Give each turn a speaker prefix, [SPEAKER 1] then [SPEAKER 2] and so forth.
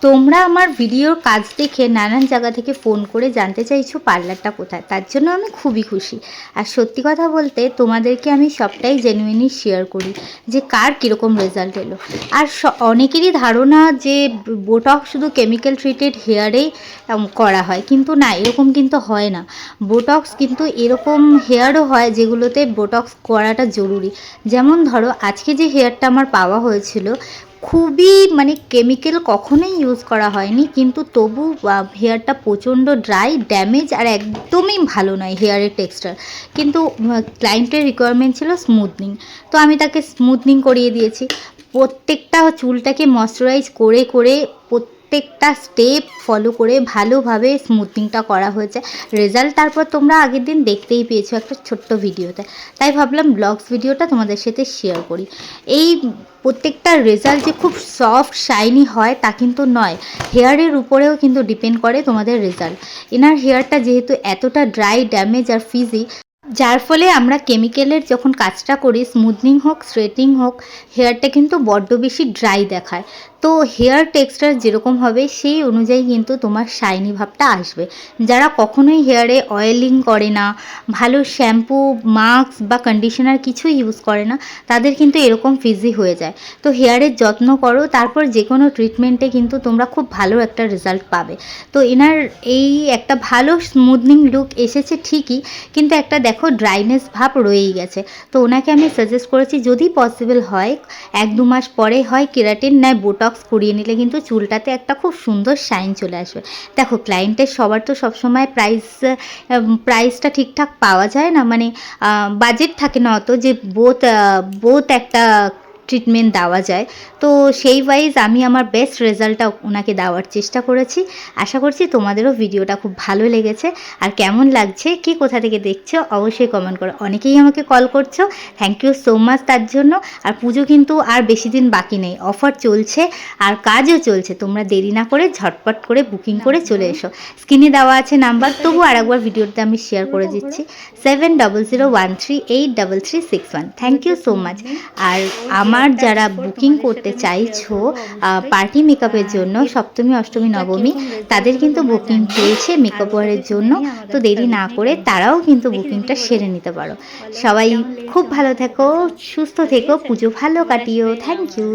[SPEAKER 1] তোমরা আমার ভিডিওর কাজ দেখে নানান জায়গা থেকে ফোন করে জানতে চাইছো পার্লারটা কোথায়, তার জন্য আমি খুবই খুশি। আর সত্যি কথা বলতে তোমাদেরকে আমি সবটাই জেনুইনলি শেয়ার করি যে কার কীরকম রেজাল্ট এলো। আর অনেকেরই ধারণা যে বোটক্স শুধু কেমিক্যাল ট্রিটেড হেয়ারেই করা হয়, কিন্তু না, এরকম কিন্তু হয় না। বোটক্স কিন্তু এরকম হেয়ারও হয় যেগুলোতে বোটক্স করাটা জরুরি। যেমন ধরো আজকে যে হেয়ারটা আমার পাওয়া হয়েছিল, খুবই কেমিক্যাল কখনোই ইউজ করা হয়নি, কিন্তু তবু হেয়ারটা প্রচণ্ড ড্রাই, ড্যামেজ, আর একদমই ভালো নয় হেয়ারের টেক্সচার। কিন্তু ক্লায়েন্টের রিকোয়ারমেন্ট ছিল স্মুথনিং, তো আমি তাকে স্মুথনিং করিয়ে দিয়েছি। প্রত্যেকটা চুলটাকে ময়শ্চারাইজ করে করে প্রত্যেকটা স্টেপ ফলো করে ভালোভাবে স্মুথনিংটা করা হয়েছে। রেজাল্ট তারপর তোমরা আগের দিন দেখতেই পেয়েছো একটা ছোট্ট ভিডিওতে, তাই ভাবলাম ব্লগস ভিডিওটা তোমাদের সাথে শেয়ার করি। এই প্রত্যেকটা রেজাল্ট যে খুব সফট শাইনি হয় তা কিন্তু নয়, হেয়ারের উপরেও কিন্তু ডিপেন্ড করে তোমাদের রেজাল্ট। এনার হেয়ারটা যেহেতু এতটা ড্রাই, ড্যামেজ আর ফিজি, যার ফলে আমরা কেমিক্যালের যখন কাজটা করি, স্মুথনিং হোক স্ট্রেটিং হোক, হেয়ারটা কিন্তু বড্ড বেশি ড্রাই দেখায়। তো হেয়ার টেক্সচার যেরকম হবে সেই অনুযায়ী কিন্তু তোমার শাইনি ভাবটা আসবে। যারা কখনোই হেয়ারে অয়েলিং করে না, ভালো শ্যাম্পু, মাস্ক বা কন্ডিশনার কিছু ইউজ করে না, তাদের কিন্তু এরকম ফিজি হয়ে যায়। তো হেয়ারের যত্ন করো, তারপর যে কোনো ট্রিটমেন্টে কিন্তু তোমরা খুব ভালো একটা রেজাল্ট পাবে। তো এনার এই একটা ভালো স্মুথনিং লুক এসেছে ঠিকই, কিন্তু একটা দেখো ড্রাইনেস ভাব রয়েই গেছে। তো ওনাকে আমি সাজেস্ট করেছি যদি পসিবল হয় 1-2 মাস পরে হয় কেরাটিন নয় বোটক্স করিয়ে নিলে কিন্তু চুলটাতে একটা খুব সুন্দর শাইন চলে আসবে। দেখো ক্লায়েন্টের সবার তো সবসময় প্রাইসটা ঠিকঠাক পাওয়া যায় না, বাজেট থাকে না অত যে বোথ একটা ট্রিটমেন্ট দেওয়া যায়। তো সেই ওয়াইজ আমি আমার বেস্ট রেজাল্টটা ওনাকে দেওয়ার চেষ্টা করেছি। আশা করছি তোমাদেরও ভিডিওটা খুব ভালো লেগেছে। আর কেমন লাগছে, কি কোথা থেকে দেখছো অবশ্যই কমেন্ট করো। অনেকেই আমাকে কল করছো, থ্যাংক ইউ সো মাচ তার জন্য। আর পুজো কিন্তু আর বেশি দিন বাকি নেই, অফার চলছে আর কাজও চলছে। তোমরা দেরি না করে ঝটপট করে বুকিং করে চলে এসো। স্ক্রিনে দেওয়া আছে নাম্বার, তবু আরেকবার ভিডিওতে আমি শেয়ার করে দিচ্ছি 7001383361। Thank you so much. আর আমার যারা বুকিং করতে চাইছো পার্টি মেকআপের জন্য, সপ্তমী, অষ্টমী, নবমী, তাদের কিন্তু বুকিং চলছে মেকআপ ওয়ারের জন্য। তো দেরি না করে তারাও কিন্তু বুকিংটা সেরে নিতে পারো। সবাই খুব ভালো থেকো, সুস্থ থেকো, পুজো ভালো কাটিও। Thank you.